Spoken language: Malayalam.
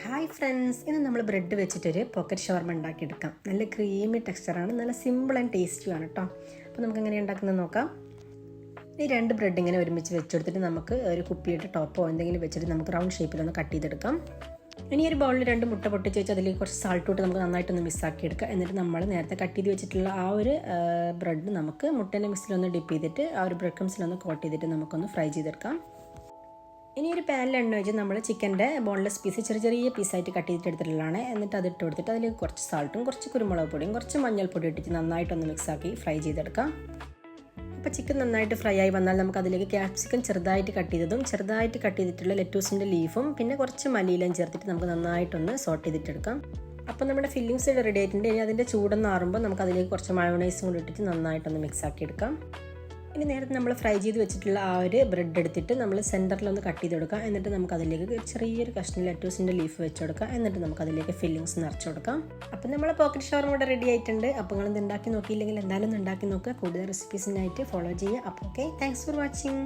ഹായ് ഫ്രണ്ട്സ്, ഇന്ന് നമ്മൾ ബ്രെഡ് വെച്ചിട്ടൊരു പോക്കറ്റ് ഷവർമ ഉണ്ടാക്കിയെടുക്കാം. നല്ല ക്രീമി ടെക്സ്ചറാണ്, നല്ല സിമ്പിൾ ആൻഡ് ടേസ്റ്റിയാണ് കേട്ടോ. അപ്പോൾ നമുക്ക് എങ്ങനെ ഉണ്ടാക്കുന്നത് നോക്കാം. ഈ രണ്ട് ബ്രെഡ് ഇങ്ങനെ ഒരുമിച്ച് വെച്ചെടുത്തിട്ട് നമുക്ക് ഒരു കുപ്പിയുടെ ടോപ്പോ എന്തെങ്കിലും വെച്ചിട്ട് നമുക്ക് റൗണ്ട് ഷേപ്പിലൊന്ന് കട്ട് ചെയ്തെടുക്കാം. ഇനി ഒരു ബൗളിൽ 2 മുട്ട പൊട്ടിച്ച് വെച്ച് അതിലേക്ക് കുറച്ച് സാൾട്ട് ഇട്ട് നമുക്ക് നന്നായിട്ടൊന്ന് മിക്സാക്കി എടുക്കുക. എന്നിട്ട് നമ്മൾ നേരത്തെ കട്ട് ചെയ്ത് വെച്ചിട്ടുള്ള ആ ഒരു ബ്രെഡ് നമുക്ക് മുട്ടേൻ്റെ മിക്സിലൊന്ന് ഡിപ്പ് ചെയ്തിട്ട് ആ ഒരു ബ്രെഡ് ക്രംസിലൊന്ന് കോട്ട് ചെയ്തിട്ട് നമുക്കൊന്ന് ഫ്രൈ ചെയ്തെടുക്കാം. ഇനി ഒരു പാനിൽ എണ്ണ വെച്ച് നമ്മൾ ചിക്കൻ്റെ ബോൺലെസ് പീസ് ചെറിയ പീസായിട്ട് കട്ട് ചെയ്തിട്ട് എടുത്തിട്ടുള്ളതാണ്. എന്നിട്ട് അത് ഇട്ട് കൊടുത്തിട്ട് അതിലേക്ക് കുറച്ച് സാൾട്ടും കുറച്ച് കുരുമുളക് പൊടിയും കുറച്ച് മഞ്ഞൾപ്പൊടി ഇട്ടിട്ട് നന്നായിട്ടൊന്ന് മിക്സാക്കി ഫ്രൈ ചെയ്തെടുക്കാം. അപ്പോൾ ചിക്കൻ നന്നായിട്ട് ഫ്രൈ ആയി വന്നാൽ നമുക്ക് അതിലേക്ക് ക്യാപ്സിക്കം ചെറുതായിട്ട് കട്ട് ചെയ്തിട്ടുള്ള ലെറ്റൂസിൻ്റെ ലീഫും പിന്നെ കുറച്ച് മല്ലിയിലും ചേർത്തിട്ട് നമുക്ക് നന്നായിട്ടൊന്ന് സോട്ട് ചെയ്തിട്ടെടുക്കാം. അപ്പോൾ നമ്മുടെ ഫില്ലിങ്സ് റെഡി ആയിട്ടുണ്ട്. ഇനി അതിൻ്റെ ചൂടൊന്ന് ആറുമ്പോൾ നമുക്ക് അതിലേക്ക് കുറച്ച് മയോണൈസും കൂടി ഇട്ടിട്ട് നന്നായിട്ടൊന്ന് മിക്സാക്കി എടുക്കാം. ഇനി നേരത്തെ നമ്മൾ ഫ്രൈ ചെയ്ത് വെച്ചിട്ടുള്ള ആ ഒരു ബ്രെഡ് എടുത്തിട്ട് നമ്മൾ സെൻറ്ററിലൊന്ന് കട്ട് ചെയ്ത് കൊടുക്കാം. എന്നിട്ട് നമുക്ക് അതിലേക്ക് ചെറിയൊരു കഷ്ണം ലെറ്റൂസിൻ്റെ ലീഫ് വെച്ച് കൊടുക്കാം. എന്നിട്ട് നമുക്ക് അതിലേക്ക് ഫില്ലിങ്സ് നിറച്ച് കൊടുക്കാം. അപ്പം നമ്മൾ പോക്കറ്റ് ഷവർമ ഇവിടെ റെഡി ആയിട്ടുണ്ട്. അപ്പോൾ നിങ്ങൾ ഇത് ഉണ്ടാക്കി നോക്കിയില്ലെങ്കിൽ എന്തായാലും ഉണ്ടാക്കി നോക്കുക. കൂടുതൽ റെസിപ്പീസിനായിട്ട് ഫോളോ ചെയ്യുക. അപ്പോൾ ഓക്കെ, താങ്ക്സ് ഫോർ വാച്ചിങ്.